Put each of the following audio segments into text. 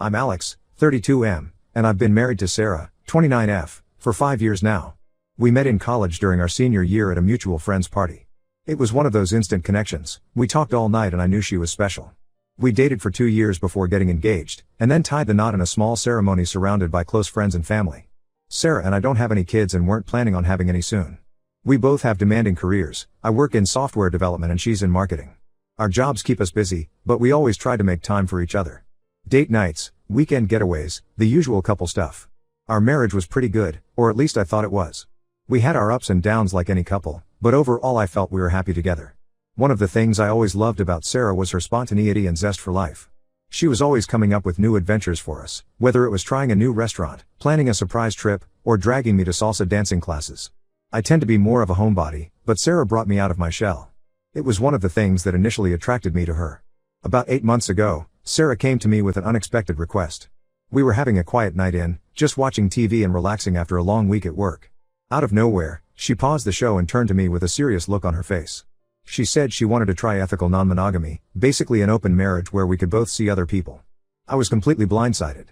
I'm Alex, 32M, and I've been married to Sarah, 29F, for 5 years now. We met in college during our senior year at a mutual friend's party. It was one of those instant connections. We talked all night and I knew she was special. We dated for 2 years before getting engaged, and then tied the knot in a small ceremony surrounded by close friends and family. Sarah and I don't have any kids and weren't planning on having any soon. We both have demanding careers. I work in software development and she's in marketing. Our jobs keep us busy, but we always try to make time for each other. Date nights, weekend getaways, the usual couple stuff. Our marriage was pretty good, or at least I thought it was. We had our ups and downs like any couple, but overall I felt we were happy together. One of the things I always loved about Sarah was her spontaneity and zest for life. She was always coming up with new adventures for us, whether it was trying a new restaurant, planning a surprise trip, or dragging me to salsa dancing classes. I tend to be more of a homebody, but Sarah brought me out of my shell. It was one of the things that initially attracted me to her. About 8 months ago, Sarah came to me with an unexpected request. We were having a quiet night in, just watching TV and relaxing after a long week at work. Out of nowhere, she paused the show and turned to me with a serious look on her face. She said she wanted to try ethical non-monogamy, basically an open marriage where we could both see other people. I was completely blindsided.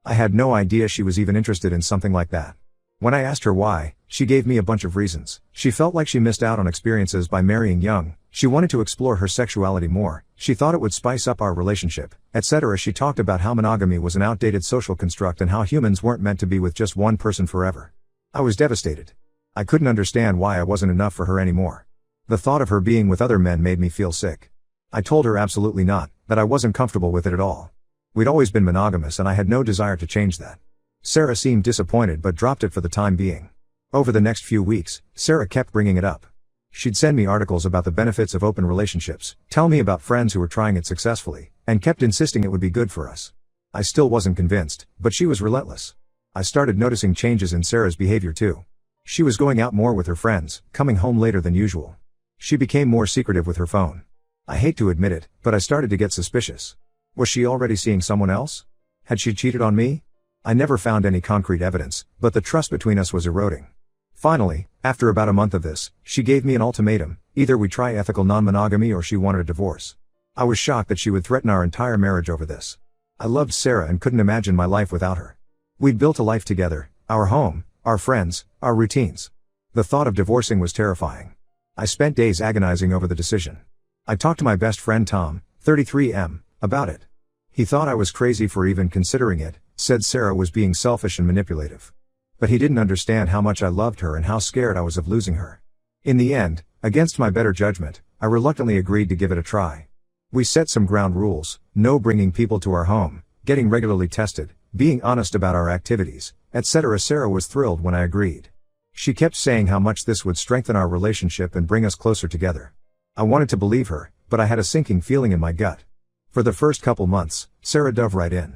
I had no idea she was even interested in something like that. When I asked her why, she gave me a bunch of reasons. She felt like she missed out on experiences by marrying young, she wanted to explore her sexuality more, she thought it would spice up our relationship, etc. She talked about how monogamy was an outdated social construct and how humans weren't meant to be with just one person forever. I was devastated. I couldn't understand why I wasn't enough for her anymore. The thought of her being with other men made me feel sick. I told her absolutely not, that I wasn't comfortable with it at all. We'd always been monogamous and I had no desire to change that. Sarah seemed disappointed but dropped it for the time being. Over the next few weeks, Sarah kept bringing it up. She'd send me articles about the benefits of open relationships, tell me about friends who were trying it successfully, and kept insisting it would be good for us. I still wasn't convinced, but she was relentless. I started noticing changes in Sarah's behavior too. She was going out more with her friends, coming home later than usual. She became more secretive with her phone. I hate to admit it, but I started to get suspicious. Was she already seeing someone else? Had she cheated on me? I never found any concrete evidence, but the trust between us was eroding. Finally, after about a month of this, she gave me an ultimatum: either we try ethical non-monogamy or she wanted a divorce. I was shocked that she would threaten our entire marriage over this. I loved Sarah and couldn't imagine my life without her. We'd built a life together, our home, our friends, our routines. The thought of divorcing was terrifying. I spent days agonizing over the decision. I talked to my best friend Tom, 33M, about it. He thought I was crazy for even considering it, said Sarah was being selfish and manipulative. But he didn't understand how much I loved her and how scared I was of losing her. In the end, against my better judgment, I reluctantly agreed to give it a try. We set some ground rules: no bringing people to our home, getting regularly tested, being honest about our activities, etc. Sarah was thrilled when I agreed. She kept saying how much this would strengthen our relationship and bring us closer together. I wanted to believe her, but I had a sinking feeling in my gut. For the first couple months, Sarah dove right in.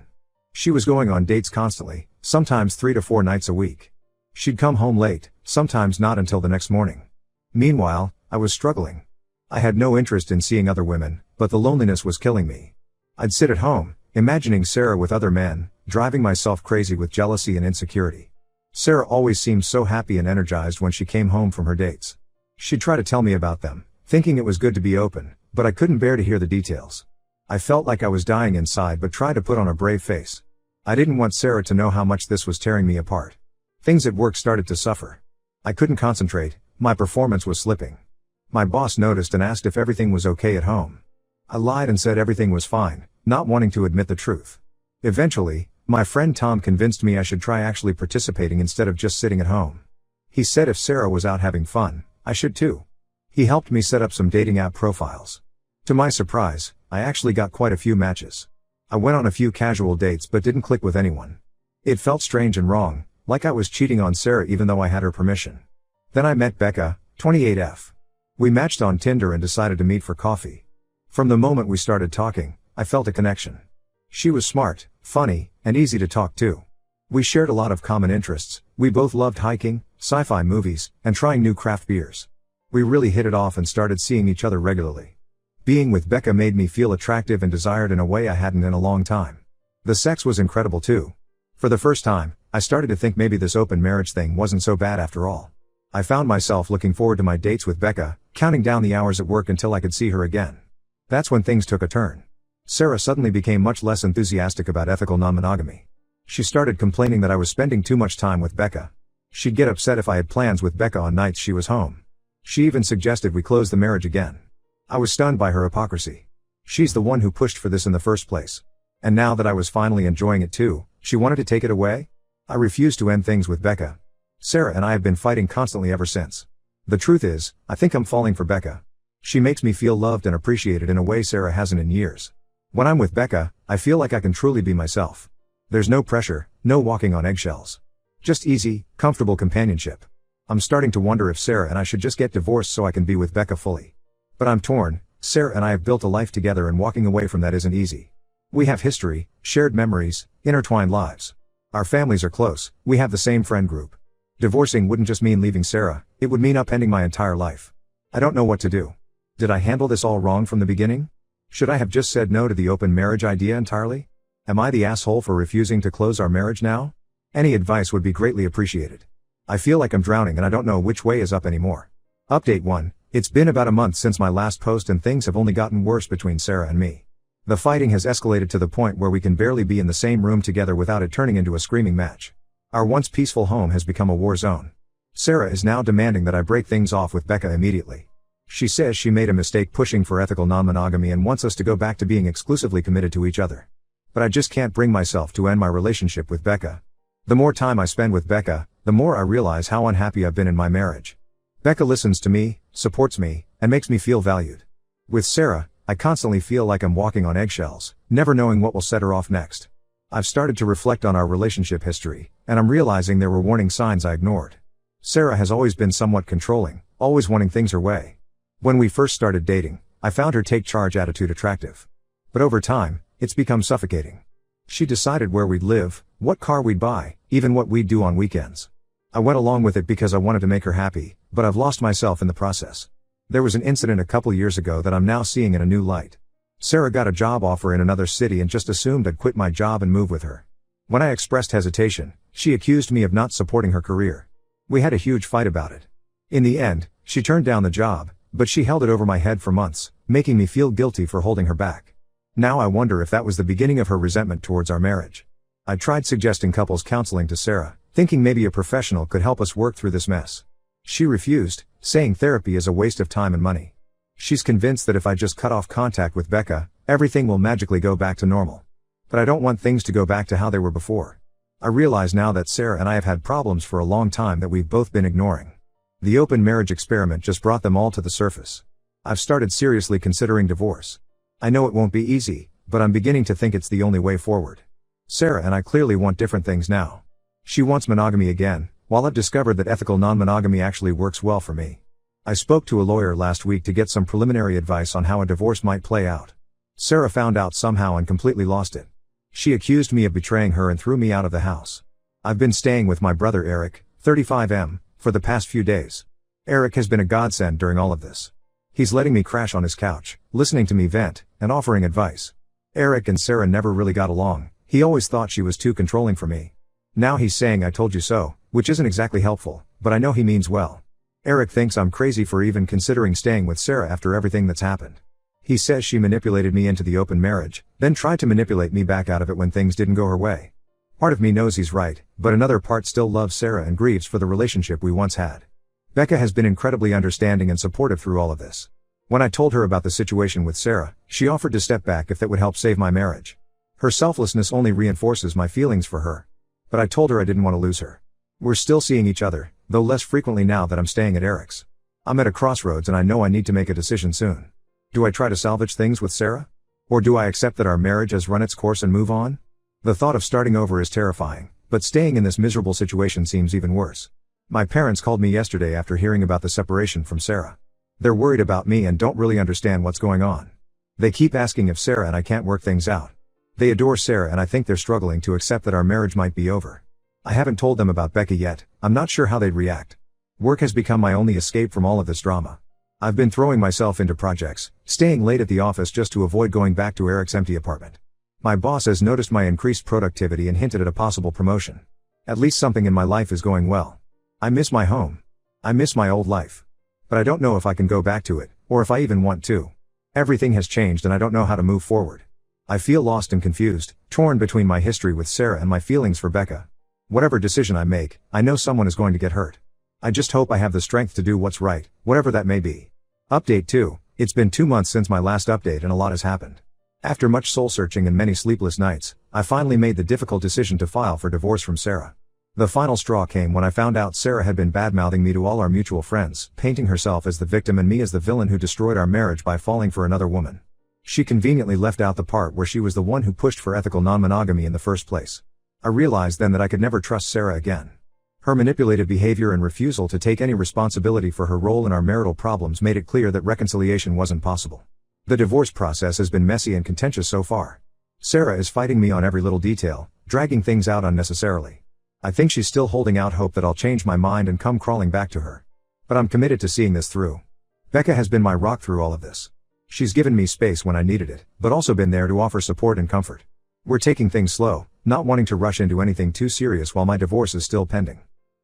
She was going on dates constantly, sometimes 3 to 4 nights a week. She'd come home late, sometimes not until the next morning. Meanwhile, I was struggling. I had no interest in seeing other women, but the loneliness was killing me. I'd sit at home, imagining Sarah with other men, driving myself crazy with jealousy and insecurity. Sarah always seemed so happy and energized when she came home from her dates. She'd try to tell me about them, thinking it was good to be open, but I couldn't bear to hear the details. I felt like I was dying inside but tried to put on a brave face. I didn't want Sarah to know how much this was tearing me apart. Things at work started to suffer. I couldn't concentrate, my performance was slipping. My boss noticed and asked if everything was okay at home. I lied and said everything was fine, not wanting to admit the truth. Eventually, my friend Tom convinced me I should try actually participating instead of just sitting at home. He said if Sarah was out having fun, I should too. He helped me set up some dating app profiles. To my surprise, I actually got quite a few matches. I went on a few casual dates but didn't click with anyone. It felt strange and wrong, like I was cheating on Sarah even though I had her permission. Then I met Becca, 28F. We matched on Tinder and decided to meet for coffee. From the moment we started talking, I felt a connection. She was smart, funny, and easy to talk to. We shared a lot of common interests. We both loved hiking, sci-fi movies, and trying new craft beers. We really hit it off and started seeing each other regularly. Being with Becca made me feel attractive and desired in a way I hadn't in a long time. The sex was incredible too. For the first time, I started to think maybe this open marriage thing wasn't so bad after all. I found myself looking forward to my dates with Becca, counting down the hours at work until I could see her again. That's when things took a turn. Sarah suddenly became much less enthusiastic about ethical non-monogamy. She started complaining that I was spending too much time with Becca. She'd get upset if I had plans with Becca on nights she was home. She even suggested we close the marriage again. I was stunned by her hypocrisy. She's the one who pushed for this in the first place. And now that I was finally enjoying it too, she wanted to take it away? I refused to end things with Becca. Sarah and I have been fighting constantly ever since. The truth is, I think I'm falling for Becca. She makes me feel loved and appreciated in a way Sarah hasn't in years. When I'm with Becca, I feel like I can truly be myself. There's no pressure, no walking on eggshells. Just easy, comfortable companionship. I'm starting to wonder if Sarah and I should just get divorced so I can be with Becca fully. But I'm torn. Sarah and I have built a life together and walking away from that isn't easy. We have history, shared memories, intertwined lives. Our families are close, we have the same friend group. Divorcing wouldn't just mean leaving Sarah, it would mean upending my entire life. I don't know what to do. Did I handle this all wrong from the beginning? Should I have just said no to the open marriage idea entirely? Am I the asshole for refusing to close our marriage now? Any advice would be greatly appreciated. I feel like I'm drowning and I don't know which way is up anymore. Update 1. It's been about a month since my last post and things have only gotten worse between Sarah and me. The fighting has escalated to the point where we can barely be in the same room together without it turning into a screaming match. Our once peaceful home has become a war zone. Sarah is now demanding that I break things off with Becca immediately. She says she made a mistake pushing for ethical non-monogamy and wants us to go back to being exclusively committed to each other. But I just can't bring myself to end my relationship with Becca. The more time I spend with Becca, the more I realize how unhappy I've been in my marriage. Becca listens to me, supports me, and makes me feel valued. With Sarah, I constantly feel like I'm walking on eggshells, never knowing what will set her off next. I've started to reflect on our relationship history, and I'm realizing there were warning signs I ignored. Sarah has always been somewhat controlling, always wanting things her way. When we first started dating, I found her take-charge attitude attractive. But over time, it's become suffocating. She decided where we'd live, what car we'd buy, even what we'd do on weekends. I went along with it because I wanted to make her happy, but I've lost myself in the process. There was an incident a couple years ago that I'm now seeing in a new light. Sarah got a job offer in another city and just assumed I'd quit my job and move with her. When I expressed hesitation, she accused me of not supporting her career. We had a huge fight about it. In the end, she turned down the job, but she held it over my head for months, making me feel guilty for holding her back. Now I wonder if that was the beginning of her resentment towards our marriage. I tried suggesting couples counseling to Sarah, thinking maybe a professional could help us work through this mess. She refused, saying therapy is a waste of time and money. She's convinced that if I just cut off contact with Becca, everything will magically go back to normal. But I don't want things to go back to how they were before. I realize now that Sarah and I have had problems for a long time that we've both been ignoring. The open marriage experiment just brought them all to the surface. I've started seriously considering divorce. I know it won't be easy, but I'm beginning to think it's the only way forward. Sarah and I clearly want different things now. She wants monogamy again, while I've discovered that ethical non-monogamy actually works well for me. I spoke to a lawyer last week to get some preliminary advice on how a divorce might play out. Sarah found out somehow and completely lost it. She accused me of betraying her and threw me out of the house. I've been staying with my brother Eric, 35M, for the past few days. Eric has been a godsend during all of this. He's letting me crash on his couch, listening to me vent, and offering advice. Eric and Sarah never really got along. He always thought she was too controlling for me. Now he's saying I told you so, which isn't exactly helpful, but I know he means well. Eric thinks I'm crazy for even considering staying with Sarah after everything that's happened. He says she manipulated me into the open marriage, then tried to manipulate me back out of it when things didn't go her way. Part of me knows he's right, but another part still loves Sarah and grieves for the relationship we once had. Becca has been incredibly understanding and supportive through all of this. When I told her about the situation with Sarah, she offered to step back if that would help save my marriage. Her selflessness only reinforces my feelings for her. But I told her I didn't want to lose her. We're still seeing each other, though less frequently now that I'm staying at Eric's. I'm at a crossroads and I know I need to make a decision soon. Do I try to salvage things with Sarah? Or do I accept that our marriage has run its course and move on? The thought of starting over is terrifying, but staying in this miserable situation seems even worse. My parents called me yesterday after hearing about the separation from Sarah. They're worried about me and don't really understand what's going on. They keep asking if Sarah and I can't work things out. They adore Sarah and I think they're struggling to accept that our marriage might be over. I haven't told them about Becca yet, I'm not sure how they'd react. Work has become my only escape from all of this drama. I've been throwing myself into projects, staying late at the office just to avoid going back to Eric's empty apartment. My boss has noticed my increased productivity and hinted at a possible promotion. At least something in my life is going well. I miss my home. I miss my old life. But I don't know if I can go back to it, or if I even want to. Everything has changed and I don't know how to move forward. I feel lost and confused, torn between my history with Sarah and my feelings for Becca. Whatever decision I make, I know someone is going to get hurt. I just hope I have the strength to do what's right, whatever that may be. Update 2. It's been 2 months since my last update and a lot has happened. After much soul-searching and many sleepless nights, I finally made the difficult decision to file for divorce from Sarah. The final straw came when I found out Sarah had been bad-mouthing me to all our mutual friends, painting herself as the victim and me as the villain who destroyed our marriage by falling for another woman. She conveniently left out the part where she was the one who pushed for ethical non-monogamy in the first place. I realized then that I could never trust Sarah again. Her manipulative behavior and refusal to take any responsibility for her role in our marital problems made it clear that reconciliation wasn't possible. The divorce process has been messy and contentious so far. Sarah is fighting me on every little detail, dragging things out unnecessarily. I think she's still holding out hope that I'll change my mind and come crawling back to her. But I'm committed to seeing this through. Becca has been my rock through all of this. She's given me space when I needed it, but also been there to offer support and comfort. We're taking things slow, not wanting to rush into anything too serious while my divorce is still pending.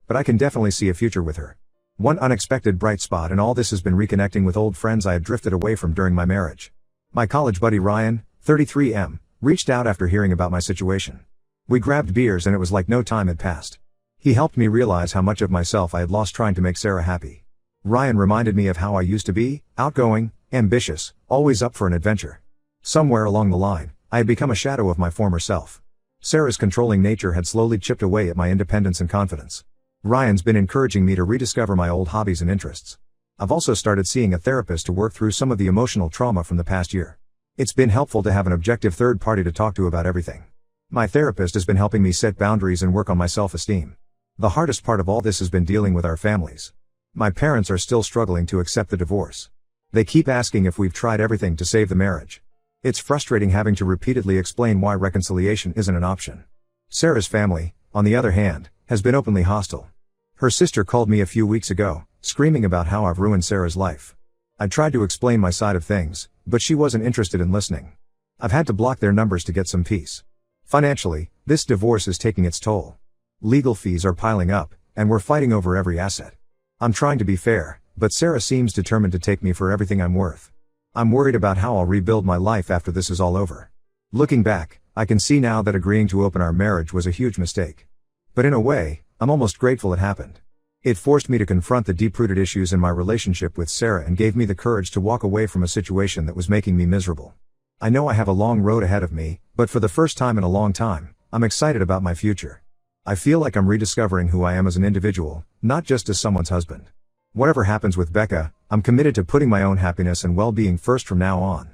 But I can definitely see a future with her. One unexpected bright spot in all this has been reconnecting with old friends I had drifted away from during my marriage. My college buddy Ryan, 33M, reached out after hearing about my situation. We grabbed beers and it was like no time had passed. He helped me realize how much of myself I had lost trying to make Sarah happy. Ryan reminded me of how I used to be, outgoing, ambitious, always up for an adventure. Somewhere along the line, I had become a shadow of my former self. Sarah's controlling nature had slowly chipped away at my independence and confidence. Ryan's been encouraging me to rediscover my old hobbies and interests. I've also started seeing a therapist to work through some of the emotional trauma from the past year. It's been helpful to have an objective third party to talk to about everything. My therapist has been helping me set boundaries and work on my self-esteem. The hardest part of all this has been dealing with our families. My parents are still struggling to accept the divorce. They keep asking if we've tried everything to save the marriage. It's frustrating having to repeatedly explain why reconciliation isn't an option. Sarah's family, on the other hand, has been openly hostile. Her sister called me a few weeks ago, screaming about how I've ruined Sarah's life. I tried to explain my side of things, but she wasn't interested in listening. I've had to block their numbers to get some peace. Financially, this divorce is taking its toll. Legal fees are piling up, and we're fighting over every asset. I'm trying to be fair, but Sarah seems determined to take me for everything I'm worth. I'm worried about how I'll rebuild my life after this is all over. Looking back, I can see now that agreeing to open our marriage was a huge mistake. But in a way, I'm almost grateful it happened. It forced me to confront the deep-rooted issues in my relationship with Sarah and gave me the courage to walk away from a situation that was making me miserable. I know I have a long road ahead of me, but for the first time in a long time, I'm excited about my future. I feel like I'm rediscovering who I am as an individual, not just as someone's husband. Whatever happens with Becca, I'm committed to putting my own happiness and well-being first from now on.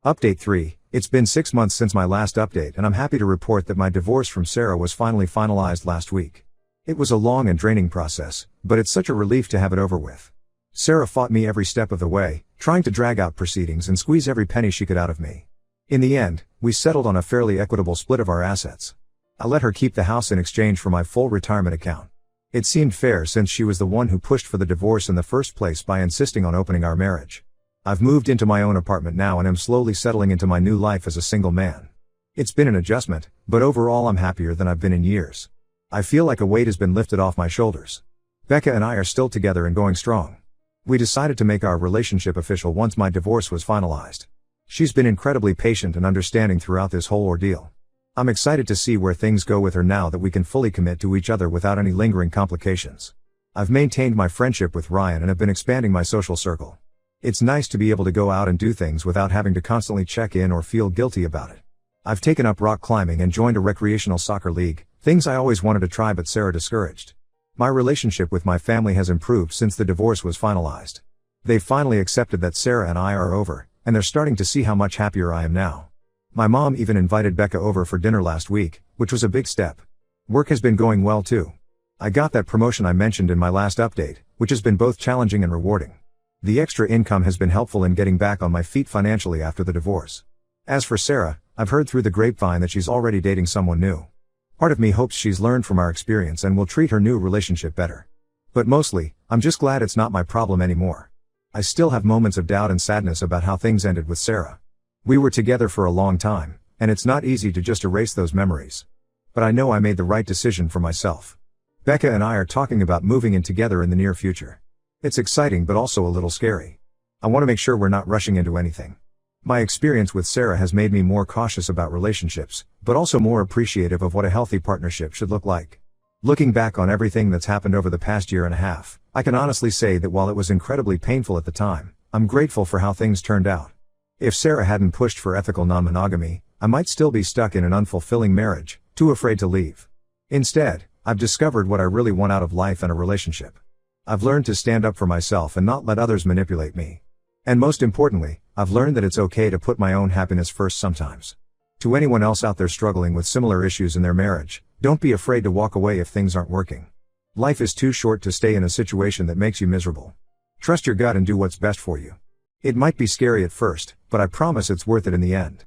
Update 3. It's been 6 months since my last update and I'm happy to report that my divorce from Sarah was finally finalized last week. It was a long and draining process, but it's such a relief to have it over with. Sarah fought me every step of the way, trying to drag out proceedings and squeeze every penny she could out of me. In the end, we settled on a fairly equitable split of our assets. I let her keep the house in exchange for my full retirement account. It seemed fair since she was the one who pushed for the divorce in the first place by insisting on opening our marriage. I've moved into my own apartment now and am slowly settling into my new life as a single man. It's been an adjustment, but overall I'm happier than I've been in years. I feel like a weight has been lifted off my shoulders. Becca and I are still together and going strong. We decided to make our relationship official once my divorce was finalized. She's been incredibly patient and understanding throughout this whole ordeal. I'm excited to see where things go with her now that we can fully commit to each other without any lingering complications. I've maintained my friendship with Ryan and have been expanding my social circle. It's nice to be able to go out and do things without having to constantly check in or feel guilty about it. I've taken up rock climbing and joined a recreational soccer league, things I always wanted to try but Sarah discouraged. My relationship with my family has improved since the divorce was finalized. They've finally accepted that Sarah and I are over, and they're starting to see how much happier I am now. My mom even invited Becca over for dinner last week, which was a big step. Work has been going well too. I got that promotion I mentioned in my last update, which has been both challenging and rewarding. The extra income has been helpful in getting back on my feet financially after the divorce. As for Sarah, I've heard through the grapevine that she's already dating someone new. Part of me hopes she's learned from our experience and will treat her new relationship better. But mostly, I'm just glad it's not my problem anymore. I still have moments of doubt and sadness about how things ended with Sarah. We were together for a long time, and it's not easy to just erase those memories. But I know I made the right decision for myself. Becca and I are talking about moving in together in the near future. It's exciting but also a little scary. I want to make sure we're not rushing into anything. My experience with Sarah has made me more cautious about relationships, but also more appreciative of what a healthy partnership should look like. Looking back on everything that's happened over the past year and a half, I can honestly say that while it was incredibly painful at the time, I'm grateful for how things turned out. If Sarah hadn't pushed for ethical non-monogamy, I might still be stuck in an unfulfilling marriage, too afraid to leave. Instead, I've discovered what I really want out of life and a relationship. I've learned to stand up for myself and not let others manipulate me. And most importantly, I've learned that it's okay to put my own happiness first sometimes. To anyone else out there struggling with similar issues in their marriage, don't be afraid to walk away if things aren't working. Life is too short to stay in a situation that makes you miserable. Trust your gut and do what's best for you. It might be scary at first, but I promise it's worth it in the end.